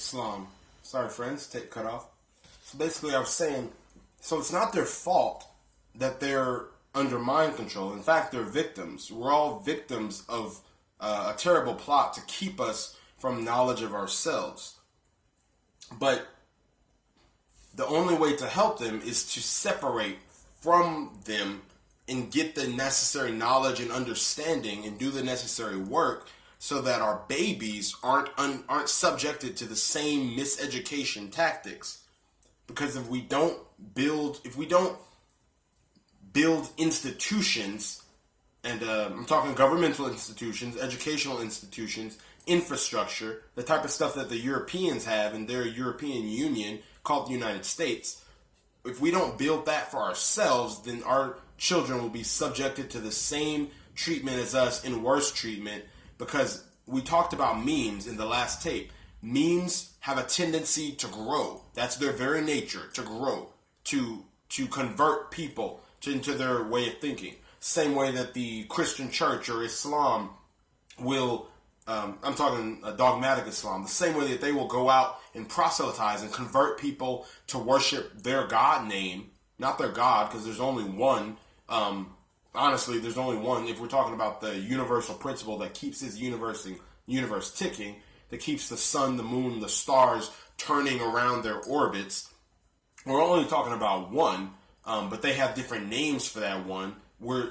Islam. Sorry, friends, take cut off. So basically, I was saying, so it's not their fault that they're under mind control. In fact, they're victims. We're all victims of a terrible plot to keep us from knowledge of ourselves. But the only way to help them is to separate from them and get the necessary knowledge and understanding and do the necessary work so that our babies aren't subjected to the same miseducation tactics. Because if we don't build institutions, and I'm talking governmental institutions, educational institutions, infrastructure, the type of stuff that the Europeans have in their European Union called the United States, if we don't build that for ourselves, then our children will be subjected to the same treatment as us and worse treatment, because we talked about memes in the last tape. Memes have a tendency to grow. That's their very nature, to grow, to convert people into their way of thinking. Same way that the Christian church or Islam will, I'm talking dogmatic Islam, the same way that they will go out and proselytize and convert people to worship their God name, not their God, because there's only one. Honestly, there's only one. If we're talking about the universal principle that keeps this universe ticking, that keeps the sun, the moon, the stars turning around their orbits, we're only talking about one, but they have different names for that one, where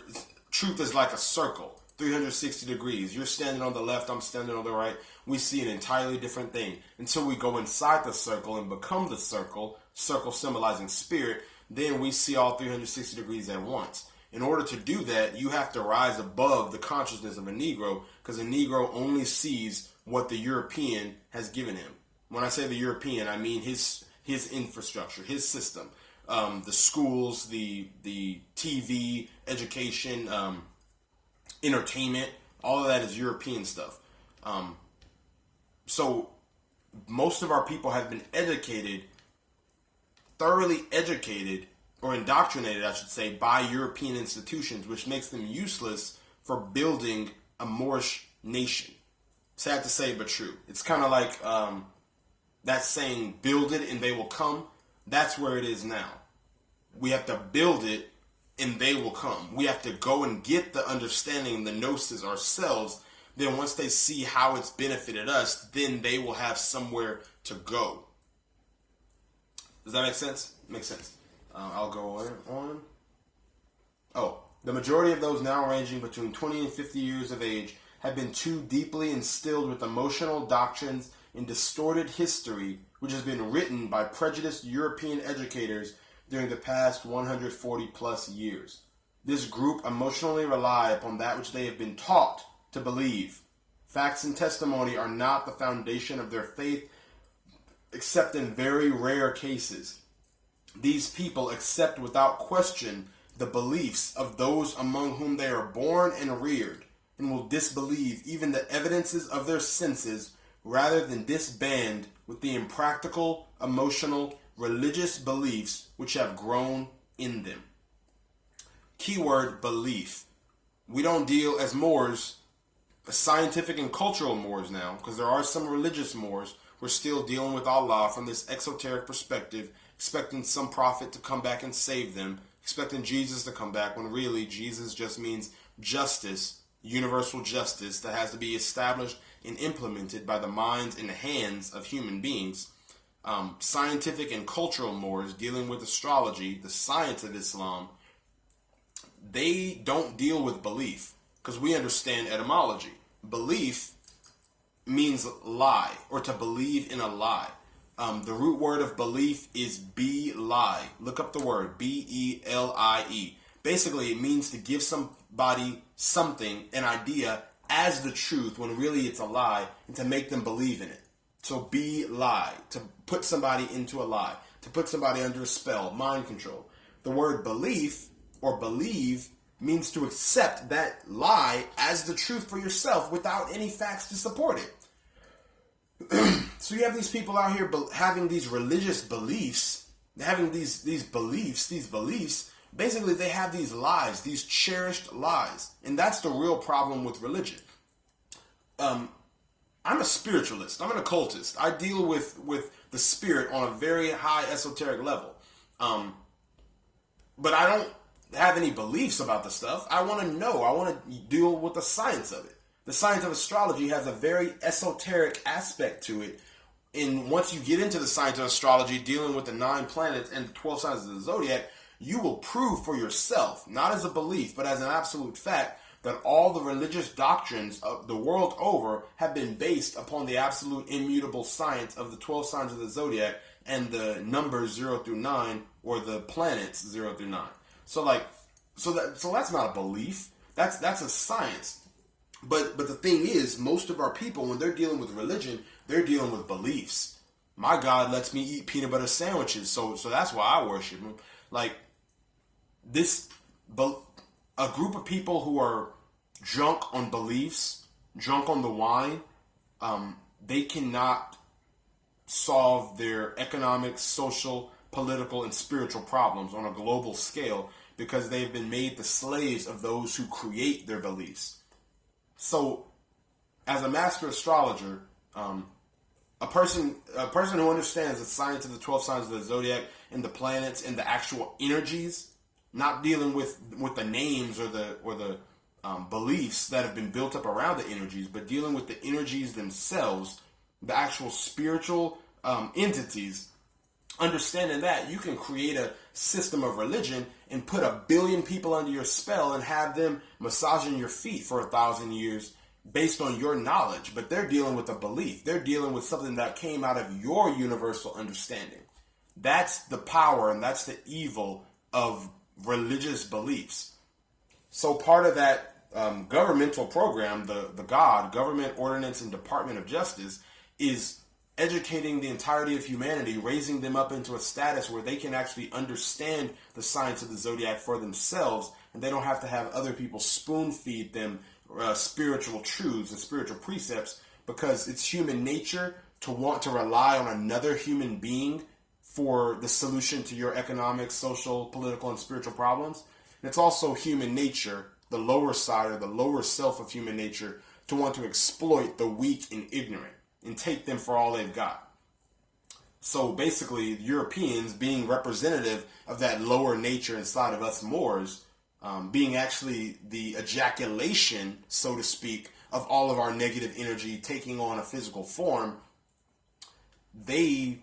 truth is like a circle, 360 degrees. You're standing on the left, I'm standing on the right. We see an entirely different thing. Until we go inside the circle and become the circle symbolizing spirit, then we see all 360 degrees at once. In order to do that, you have to rise above the consciousness of a Negro, because a Negro only sees what the European has given him. When I say the European, I mean his infrastructure, his system, the schools, the TV, education, entertainment, all of that is European stuff. So most of our people have been educated, thoroughly educated, or indoctrinated, I should say, by European institutions, which makes them useless for building a Moorish nation. Sad to say, but true. It's kind of like that saying, build it and they will come. That's where it is now. We have to build it and they will come. We have to go and get the understanding and the gnosis ourselves. Then once they see how it's benefited us, then they will have somewhere to go. Does that make sense? Makes sense. I'll go on. The majority of those now ranging between 20 and 50 years of age have been too deeply instilled with emotional doctrines and distorted history, which has been written by prejudiced European educators during the past 140 plus years. This group emotionally rely upon that which they have been taught to believe. Facts and testimony are not the foundation of their faith, except in very rare cases. These people accept without question the beliefs of those among whom they are born and reared, and will disbelieve even the evidences of their senses rather than disband with the impractical, emotional, religious beliefs which have grown in them. Keyword belief. We don't deal as Moors, scientific and cultural Moors now, because there are some religious Moors. We're still dealing with Allah from this exoteric perspective, expecting some prophet to come back and save them, expecting Jesus to come back, when really Jesus just means justice, universal justice that has to be established and implemented by the minds and the hands of human beings. Scientific and cultural Moors dealing with astrology, the science of Islam, they don't deal with belief, because we understand etymology. Belief means lie, or to believe in a lie. The root word of belief is be-lie. Look up the word, B-E-L-I-E. Basically, it means to give somebody something, an idea, as the truth, when really it's a lie, and to make them believe in it. So be-lie, to put somebody into a lie, to put somebody under a spell, mind control. The word belief, or believe, means to accept that lie as the truth for yourself without any facts to support it. So you have these people out here having these religious beliefs, having these beliefs. Basically, they have these lies, these cherished lies. And that's the real problem with religion. I I'm a spiritualist. I'm an occultist. I deal with the spirit on a very high esoteric level. But I don't have any beliefs about the stuff. I want to know. I want to deal with the science of it. The science of astrology has a very esoteric aspect to it. And once you get into the science of astrology, dealing with the 9 planets and the 12 signs of the zodiac, you will prove for yourself, not as a belief, but as an absolute fact, that all the religious doctrines of the world over have been based upon the absolute immutable science of the 12 signs of the zodiac and the numbers 0 through 9, or the planets 0 through 9. So that's not a belief. That's a science. But the thing is, most of our people, when they're dealing with religion, they're dealing with beliefs. My God lets me eat peanut butter sandwiches, so that's why I worship him. Like a group of people who are drunk on beliefs, drunk on the wine, they cannot solve their economic, social, political, and spiritual problems on a global scale because they've been made the slaves of those who create their beliefs. So, as a master astrologer, a person who understands the science of the 12 signs of the zodiac and the planets and the actual energies, not dealing with the names or the beliefs that have been built up around the energies, but dealing with the energies themselves, the actual spiritual entities. Understanding that, you can create a system of religion and put 1 billion people under your spell and have them massaging your feet for 1,000 years based on your knowledge. But they're dealing with a belief. They're dealing with something that came out of your universal understanding. That's the power and that's the evil of religious beliefs. So part of that governmental program, the G.O.D, Government, Ordinance, and Department of Justice, is educating the entirety of humanity, raising them up into a status where they can actually understand the science of the zodiac for themselves, and they don't have to have other people spoon feed them spiritual truths and spiritual precepts, because it's human nature to want to rely on another human being for the solution to your economic, social, political, and spiritual problems. And it's also human nature, the lower side or the lower self of human nature, to want to exploit the weak and ignorant and take them for all they've got. So basically, Europeans, being representative of that lower nature inside of us Moors, being actually the ejaculation, so to speak, of all of our negative energy taking on a physical form, we're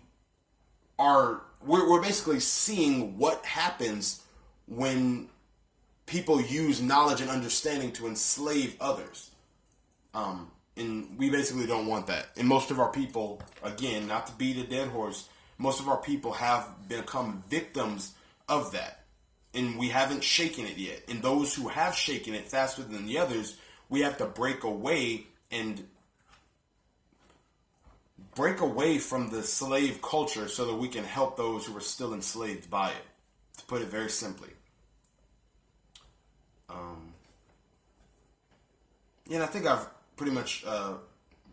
basically seeing what happens when people use knowledge and understanding to enslave others. And we basically don't want that. And most of our people, again, not to beat a dead horse, most of our people have become victims of that. And we haven't shaken it yet. And those who have shaken it faster than the others, we have to break away from the slave culture so that we can help those who are still enslaved by it, to put it very simply. And I think I've pretty much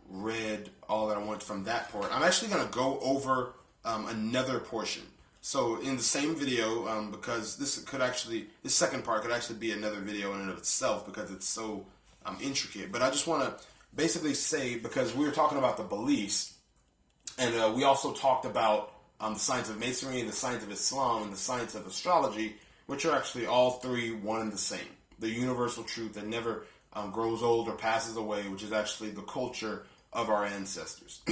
read all that I want from that part. I'm actually going to go over another portion. So in the same video, because this second part could actually be another video in and of itself because it's so intricate. But I just want to basically say, because we were talking about the beliefs, and we also talked about the science of Masonry and the science of Islam and the science of astrology, which are actually all three one and the same. The universal truth that never grows old or passes away, which is actually the culture of our ancestors.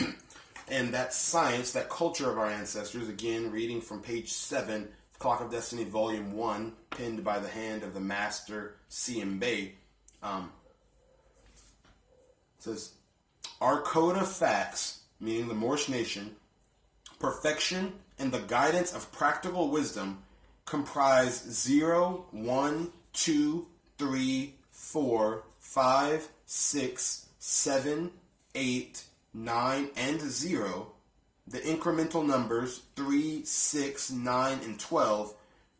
And that science, that culture of our ancestors, again, reading from page 7, Clock of Destiny, Volume 1, penned by the hand of the Master C.M. Bay, says, our code of facts, meaning the Moorish Nation, perfection, and the guidance of practical wisdom comprise 0, 1, 2, 3, 4, 5, 6, 7, 8, 9, and 0, the incremental numbers 3, 6, 9, and 12,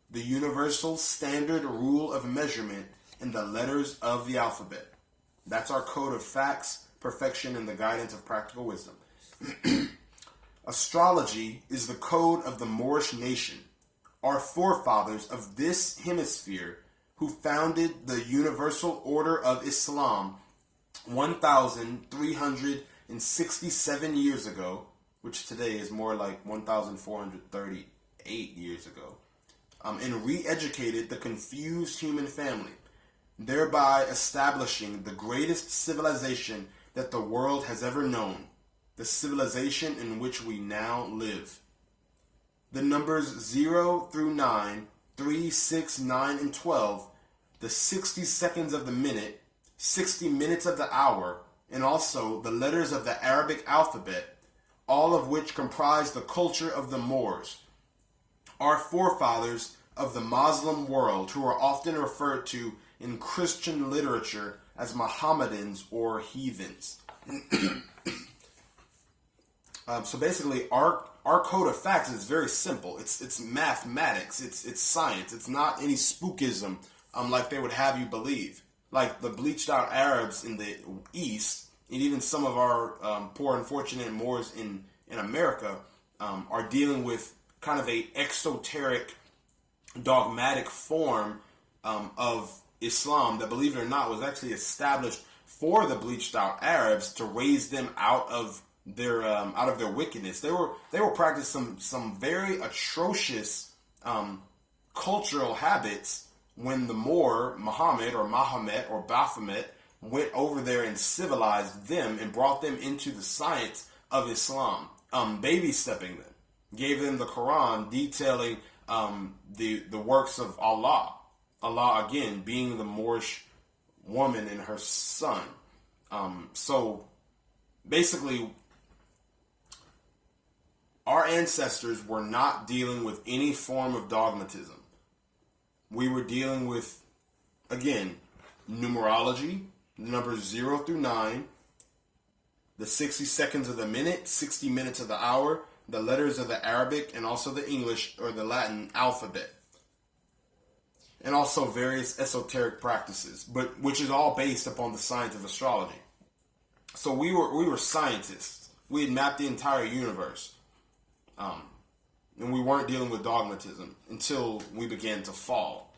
the universal standard rule of measurement, and the letters of the alphabet. That's our code of facts, perfection, and the guidance of practical wisdom. Astrology is the code of the Moorish Nation, our forefathers of this hemisphere, who founded the Universal Order of Islam 1,300 in 67 years ago, which today is more like 1,438 years ago, and re-educated the confused human family, thereby establishing the greatest civilization that the world has ever known, the civilization in which we now live. The numbers 0 through 9, 3, 6, 9, and 12, the 60 seconds of the minute, 60 minutes of the hour, and also the letters of the Arabic alphabet, all of which comprise the culture of the Moors, are forefathers of the Muslim world, who are often referred to in Christian literature as Mohammedans or heathens. So basically, our code of facts is very simple. It's mathematics. It's science. It's not any spookism like they would have you believe. Like the bleached out Arabs in the East, and even some of our poor unfortunate Moors in America are dealing with kind of a exoteric, dogmatic form of Islam that, believe it or not, was actually established for the bleached out Arabs to raise them out of their wickedness. They were practicing some very atrocious cultural habits when the Moor, Muhammad or Baphomet, went over there and civilized them and brought them into the science of Islam, baby stepping them, gave them the Quran detailing the works of Allah. Allah, again, being the Moorish woman and her son. So basically, our ancestors were not dealing with any form of dogmatism. We were dealing with, again, numerology, numbers 0 through 9, the 60 seconds of the minute, 60 minutes of the hour, the letters of the Arabic and also the English or the Latin alphabet, and also various esoteric practices, but which is all based upon the science of astrology. So we were scientists. We had mapped the entire universe, and we weren't dealing with dogmatism until we began to fall.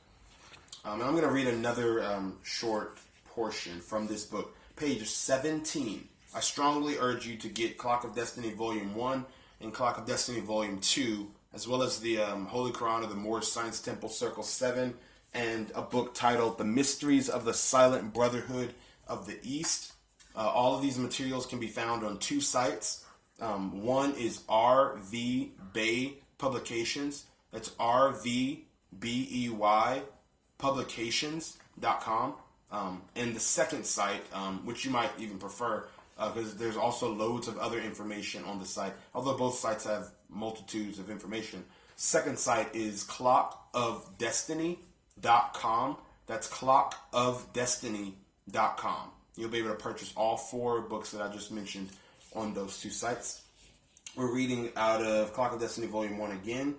And I'm going to read another short portion from this book, page 17. I strongly urge you to get Clock of Destiny Volume 1 and Clock of Destiny Volume 2, as well as the Holy Quran of the Moorish Science Temple Circle 7, and a book titled The Mysteries of the Silent Brotherhood of the East. All of these materials can be found on two sites. One is R.V. Bay Publications. That's RVBEY Publications.com. And the second site, which you might even prefer, because there's also loads of other information on the site, although both sites have multitudes of information. Second site is clockofdestiny.com. That's clockofdestiny.com. You'll be able to purchase all 4 books that I just mentioned on those two sites. We're reading out of Clock of Destiny Volume 1 again,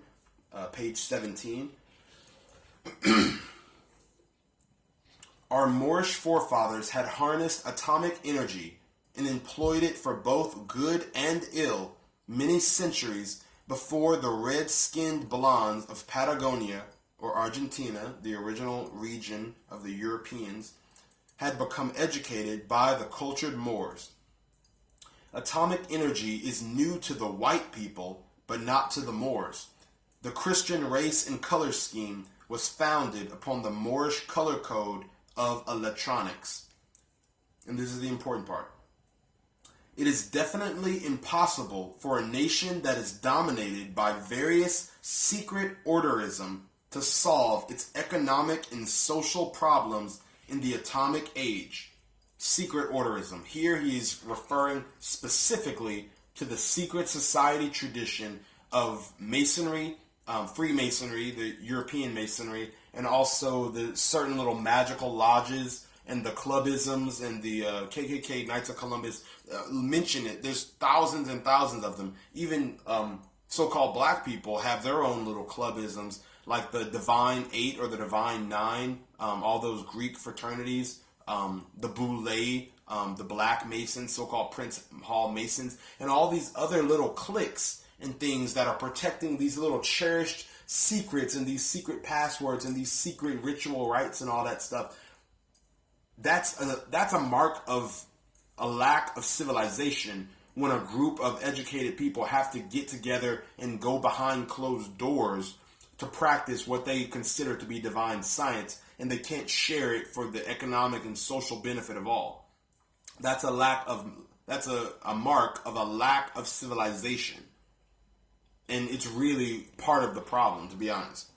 page 17. Our Moorish forefathers had harnessed atomic energy and employed it for both good and ill many centuries before the red-skinned blondes of Patagonia, or Argentina, the original region of the Europeans, had become educated by the cultured Moors. Atomic energy is new to the white people, but not to the Moors. The Christian race and color scheme was founded upon the Moorish color code of electronics. And this is the important part. It is definitely impossible for a nation that is dominated by various secret orderism to solve its economic and social problems in the atomic age. Secret orderism. Here he is referring specifically to the secret society tradition of Masonry, Freemasonry, the European Masonry, and also the certain little magical lodges and the clubisms and the KKK, Knights of Columbus. Mention it. There's thousands and thousands of them. Even so-called black people have their own little clubisms, like the Divine Eight or the Divine Nine, all those Greek fraternities, the Boule, the Black Masons, so-called Prince Hall Masons, and all these other little cliques and things that are protecting these little cherished secrets and these secret passwords and these secret ritual rites and all that stuff. That's a mark of a lack of civilization when a group of educated people have to get together and go behind closed doors to practice what they consider to be divine science, and they can't share it for the economic and social benefit of all. That's a mark of a lack of civilization. And it's really part of the problem, to be honest.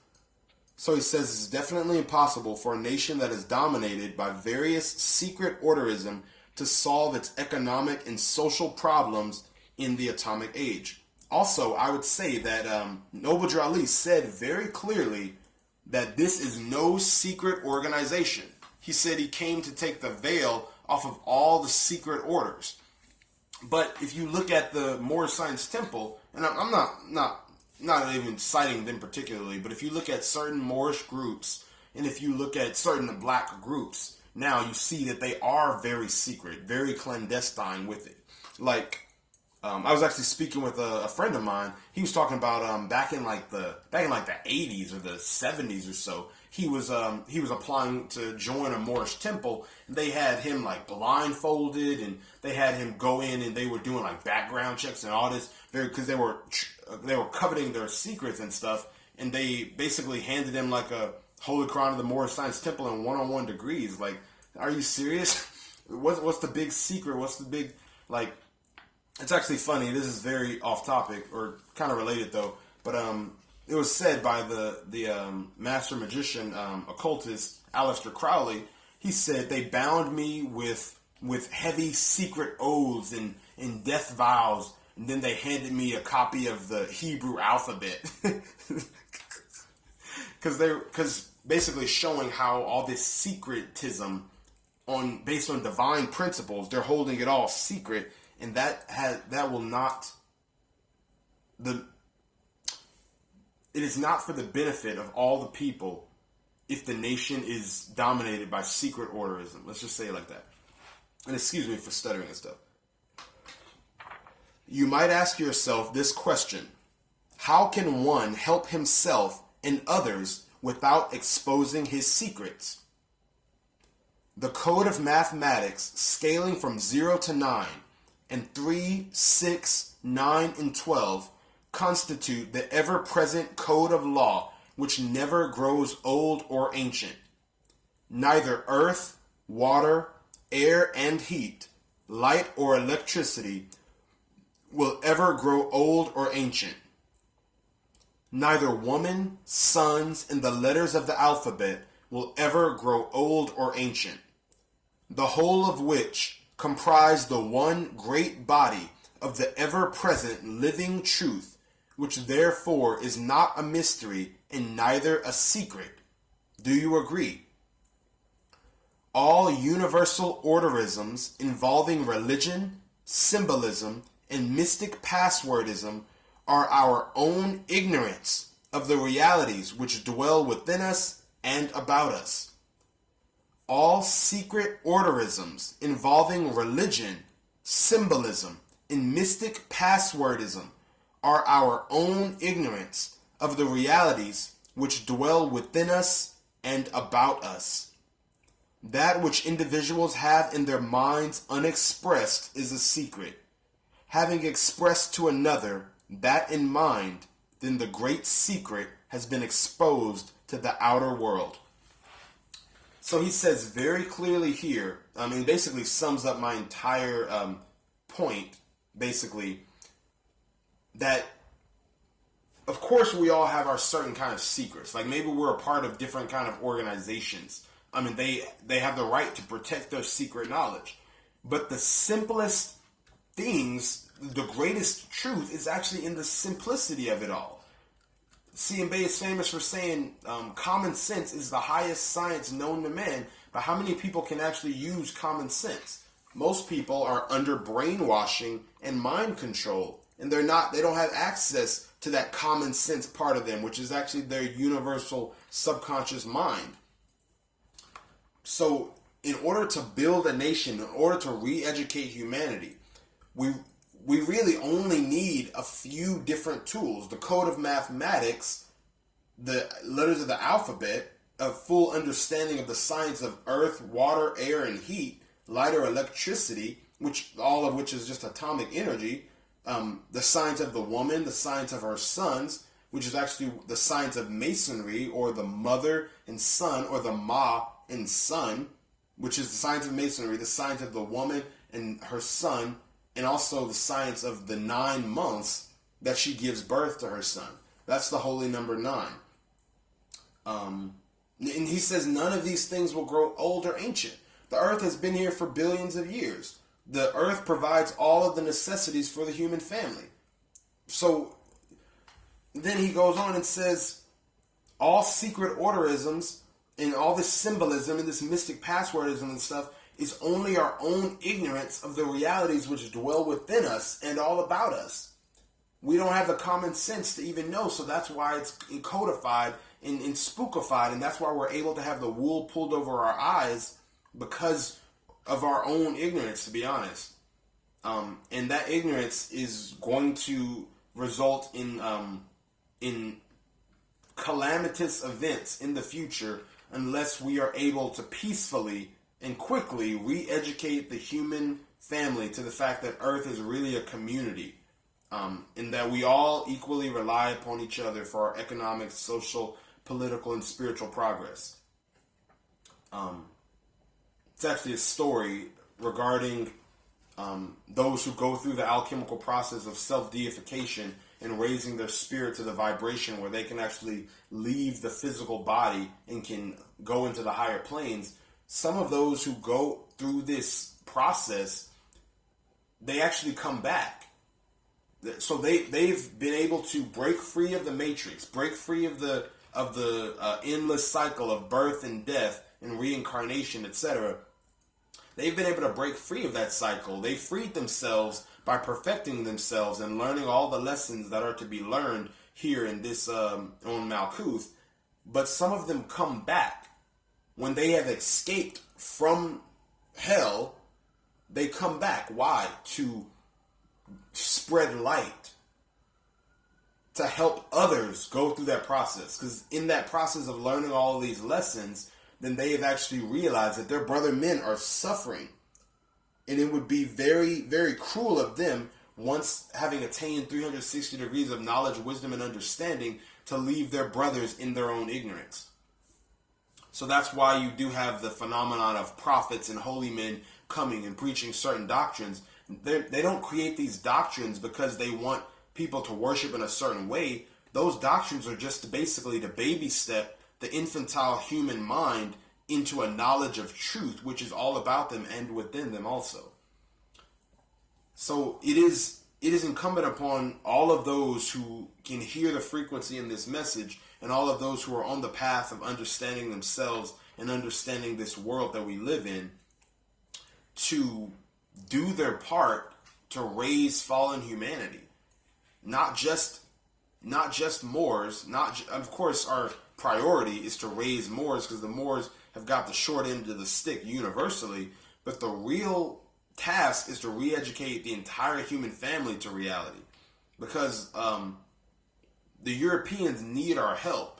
So he says it's definitely impossible for a nation that is dominated by various secret orderism to solve its economic and social problems in the atomic age. Also, I would say that Noble Drew Ali said very clearly that this is no secret organization. He said he came to take the veil off of all the secret orders. But if you look at the Moorish Science Temple, and I'm not even citing them particularly, but if you look at certain Moorish groups, and if you look at certain black groups, now you see that they are very secret, very clandestine with it. Like, I was actually speaking with a friend of mine. He was talking about back in like the 80s or the 70s or so. He was applying to join a Moorish temple. And they had him like blindfolded, and they had him go in, and they were doing like background checks and all this, because they were coveting their secrets and stuff. And they basically handed him like a Holy Quran of the Moorish Science Temple in 101 degrees. Like, are you serious? What's the big secret? What's the big, like? It's actually funny. This is very off topic, or kind of related though. But it was said by the master magician, occultist Aleister Crowley. He said they bound me with heavy secret oaths and death vows, and then they handed me a copy of the Hebrew alphabet, because basically showing how all this secretism based on divine principles, they're holding it all secret. And it is not for the benefit of all the people if the nation is dominated by secret orderism. Let's just say it like that. And excuse me for stuttering and stuff. You might ask yourself this question: how can one help himself and others without exposing his secrets? The code of mathematics, scaling from 0 to 9, and 3, 6, 9, and 12 constitute the ever-present code of law which never grows old or ancient. Neither earth, water, air, and heat, light, or electricity will ever grow old or ancient. Neither woman, sons, and the letters of the alphabet will ever grow old or ancient, the whole of which comprise the one great body of the ever-present living truth, which therefore is not a mystery and neither a secret. Do you agree? All universal orderisms involving religion, symbolism, and mystic passwordism are our own ignorance of the realities which dwell within us and about us. All secret orderisms involving religion, symbolism, and mystic passwordism are our own ignorance of the realities which dwell within us and about us. That which individuals have in their minds unexpressed is a secret. Having expressed to another that in mind, then the great secret has been exposed to the outer world. So he says very clearly here, basically sums up my entire point, basically, that of course we all have our certain kind of secrets. Like maybe we're a part of different kind of organizations. They have the right to protect their secret knowledge. But the simplest things, the greatest truth is actually in the simplicity of it all. C.M. is famous for saying common sense is the highest science known to man, but how many people can actually use common sense? Most people are under brainwashing and mind control, and they don't have access to that common sense part of them, which is actually their universal subconscious mind. So in order to build a nation, in order to re-educate humanity, we really only need a few different tools. The code of mathematics, the letters of the alphabet, a full understanding of the science of earth, water, air, and heat, light or electricity, which all of which is just atomic energy, the science of the woman, the science of her sons, which is actually the science of masonry, or the mother and son, or the ma and son, which is the science of masonry, the science of the woman and her son, and also the science of the 9 months that she gives birth to her son. That's the holy number 9. And he says none of these things will grow old or ancient. The earth has been here for billions of years. The earth provides all of the necessities for the human family. So then he goes on and says, all secret orderisms and all this symbolism and this mystic passwordism and stuff is only our own ignorance of the realities which dwell within us and all about us. We don't have the common sense to even know, so that's why it's codified and spookified, and that's why we're able to have the wool pulled over our eyes, because of our own ignorance, to be honest. And that ignorance is going to result in calamitous events in the future unless we are able to peacefully and quickly re-educate the human family to the fact that Earth is really a community, and that we all equally rely upon each other for our economic, social, political, and spiritual progress. It's actually a story regarding those who go through the alchemical process of self-deification and raising their spirit to the vibration where they can actually leave the physical body and can go into the higher planes. Some of those who go through this process, they actually come back. So they've been able to break free of the matrix, break free of the endless cycle of birth and death and reincarnation, etc. They've been able to break free of that cycle. They freed themselves by perfecting themselves and learning all the lessons that are to be learned here in this on Malkuth. But some of them come back when they have escaped from hell. They come back. Why? To spread light, to help others go through that process. Because in that process of learning all of these lessons, then they have actually realized that their brother men are suffering. And it would be very, very cruel of them, once having attained 360 degrees of knowledge, wisdom, and understanding, to leave their brothers in their own ignorance. So that's why you do have the phenomenon of prophets and holy men coming and preaching certain doctrines. They don't create these doctrines because they want people to worship in a certain way. Those doctrines are just basically the baby step the infantile human mind into a knowledge of truth, which is all about them and within them also. So it is incumbent upon all of those who can hear the frequency in this message, and all of those who are on the path of understanding themselves and understanding this world that we live in, to do their part to raise fallen humanity. Not just Moors. Of course, our priority is to raise Moors, because the Moors have got the short end of the stick universally. But the real task is to re-educate the entire human family to reality, because the Europeans need our help.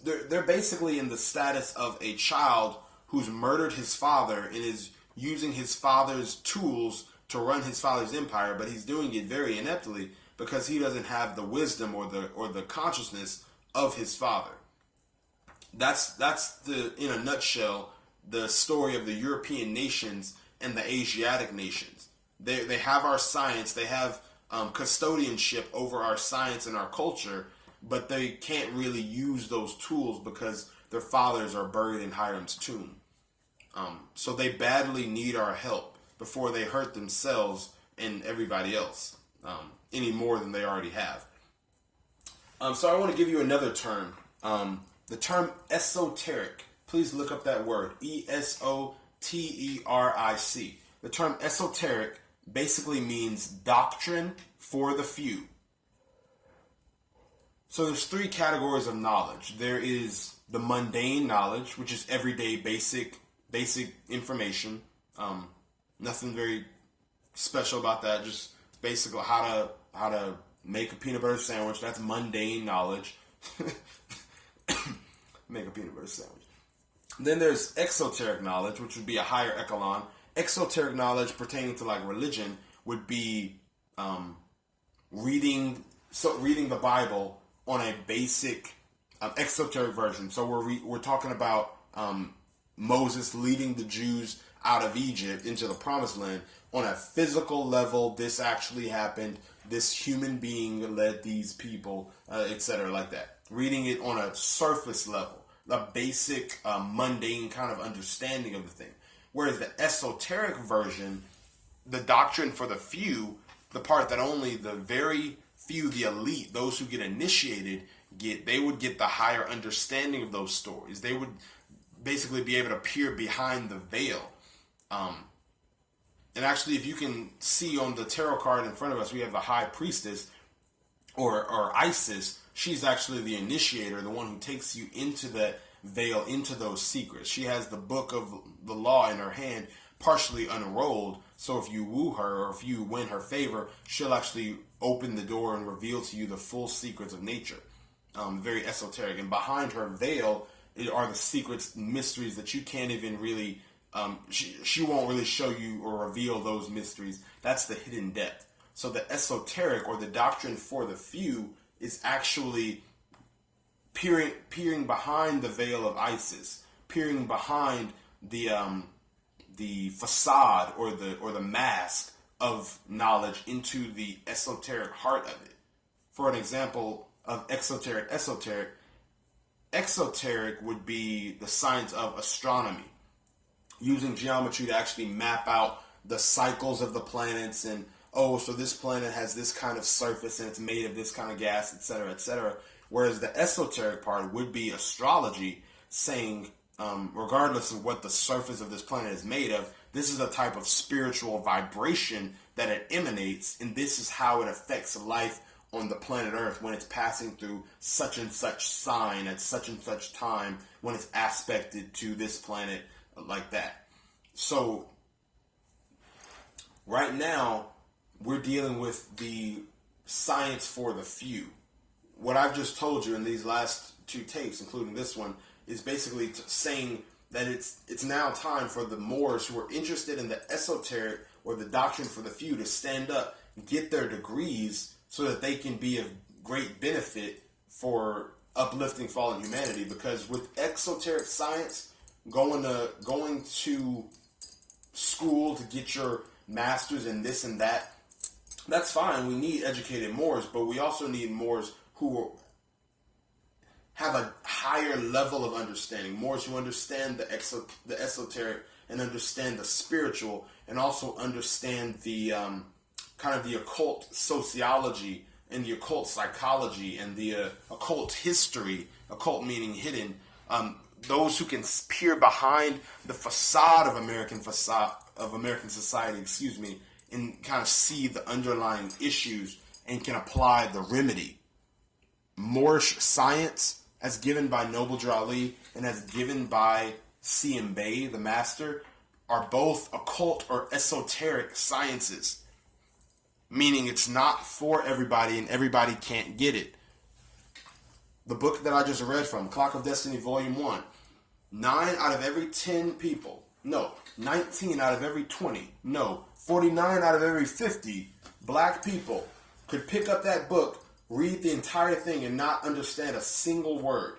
They're basically in the status of a child who's murdered his father and is using his father's tools to run his father's empire, but he's doing it very ineptly because he doesn't have the wisdom or the consciousness of his father. That's in a nutshell, the story of the European nations and the Asiatic nations. They have our science, they have custodianship over our science and our culture, but they can't really use those tools because their fathers are buried in Hiram's tomb. So they badly need our help before they hurt themselves and everybody else any more than they already have. So I want to give you another term. The term esoteric. Please look up that word. ESOTERIC. The term esoteric basically means doctrine for the few. So there's 3 categories of knowledge. There is the mundane knowledge, which is everyday basic information. Nothing very special about that. Just basically how to make a peanut butter sandwich. That's mundane knowledge. Make a peanut butter sandwich. Then there's exoteric knowledge, which would be a higher echelon. exoteric knowledge pertaining to like religion would be reading the Bible on a basic exoteric version. So we're talking about Moses leading the Jews out of Egypt into the Promised Land on a physical level. This actually happened. This human being led these people, etc., like that. Reading it on a surface level, a basic, mundane kind of understanding of the thing. Whereas the esoteric version, the doctrine for the few, the part that only the very few, the elite, those who get initiated, they would get the higher understanding of those stories. They would basically be able to peer behind the veil. And actually, if you can see on the tarot card in front of us, we have the High Priestess, or Isis. She's actually the initiator, the one who takes you into that veil, into those secrets. She has the book of the law in her hand, partially unrolled. So if you woo her, or if you win her favor, she'll actually open the door and reveal to you the full secrets of nature. Very esoteric. And behind her veil are the secrets, mysteries that you can't even really... she won't really show you or reveal those mysteries. That's the hidden depth. So the esoteric, or the doctrine for the few, is actually peering behind the veil of Isis, peering behind the facade or the mask of knowledge into the esoteric heart of it. For an example of esoteric would be the science of astronomy, using geometry to actually map out the cycles of the planets, and so this planet has this kind of surface and it's made of this kind of gas, etc., etc. Whereas the esoteric part would be astrology, saying, regardless of what the surface of this planet is made of, this is a type of spiritual vibration that it emanates, and this is how it affects life on the planet Earth when it's passing through such and such sign at such and such time, when it's aspected to this planet, like that. So right now we're dealing with the science for the few. What I've just told you in these last two tapes, including this one, is basically saying that it's now time for the Moors who are interested in the esoteric, or the doctrine for the few, to stand up, get their degrees, so that they can be of great benefit for uplifting fallen humanity. Because with exoteric science, going to school to get your masters in this and that, that's fine. We need educated Moors, but we also need Moors who have a higher level of understanding. Moors who understand the esoteric, and understand the spiritual, and also understand the kind of the occult sociology and the occult psychology and the occult history. Occult meaning hidden. Those who can peer behind the facade of American society, and kind of see the underlying issues and can apply the remedy. Moorish science, as given by Noble Drew Ali and as given by C.M. Bay, the master, are both occult or esoteric sciences, meaning it's not for everybody and everybody can't get it. The book that I just read from, Clock of Destiny Volume 1, 9 out of every 10 people, no, 19 out of every 20, no, 49 out of every 50 black people could pick up that book, read the entire thing, and not understand a single word.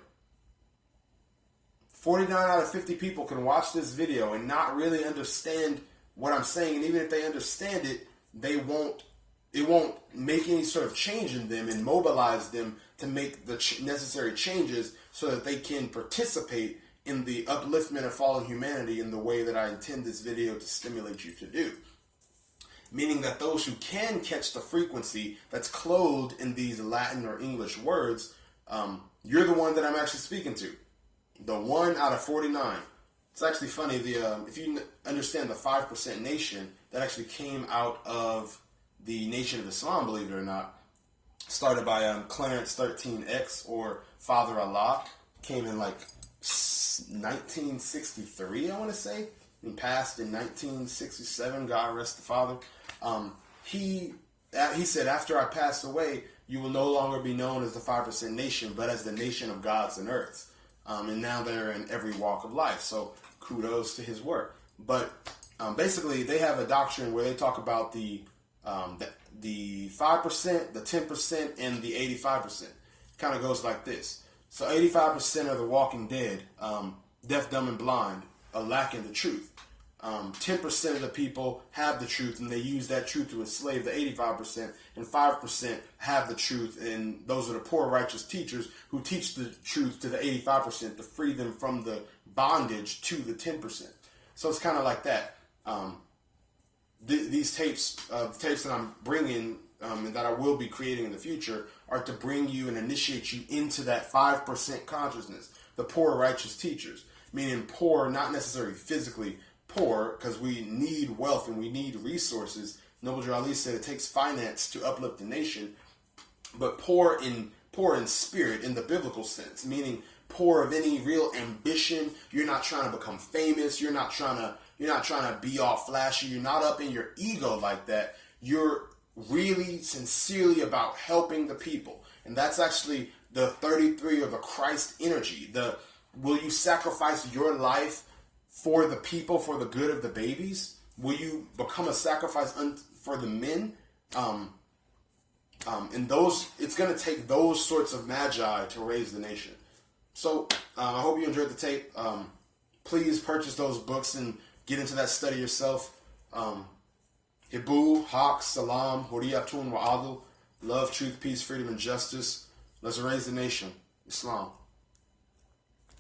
49 out of 50 people can watch this video and not really understand what I'm saying, and even if they understand it, it won't make any sort of change in them and mobilize them to make the necessary changes so that they can participate in the upliftment of fallen humanity in the way that I intend this video to stimulate you to do. Meaning that those who can catch the frequency that's clothed in these Latin or English words, you're the one that I'm actually speaking to. The 1 out of 49. It's actually funny, if you understand the 5% Nation, that actually came out of the Nation of Islam, believe it or not, started by Clarence 13X, or Father Allah, came in like 1963, I want to say, and passed in 1967, God rest the father. He said, after I pass away, you will no longer be known as the 5% Nation, but as the nation of gods and earths. And now they're in every walk of life, so kudos to his work. But basically they have a doctrine where they talk about the 5%, the 10%, and the 85%. Kind of goes like this. So 85% are the walking dead, deaf, dumb, and blind, lacking the truth. 10% of the people have the truth, and they use that truth to enslave the 85%, and 5% have the truth, and those are the poor righteous teachers who teach the truth to the 85% to free them from the bondage to the 10%. So it's kind of like that. These tapes that I'm bringing and that I will be creating in the future are to bring you and initiate you into that 5% consciousness, the poor righteous teachers, meaning poor, not necessarily physically poor, because we need wealth and we need resources. Noble Drew Ali said it takes finance to uplift the nation, but poor in spirit in the biblical sense, meaning poor of any real ambition. You're not trying to become famous. You're not trying to be all flashy. You're not up in your ego like that. You're really sincerely about helping the people. And that's actually the 33 or the Christ energy. Will you sacrifice your life for the people, for the good of the babies? Will you become a sacrifice for the men? And it's going to take those sorts of magi to raise the nation. So I hope you enjoyed the tape. Please purchase those books and get into that study yourself. Hibu, Haq, Salam, Huriyatun wa Adl, love, truth, peace, freedom, and justice. Let's raise the nation. Islam.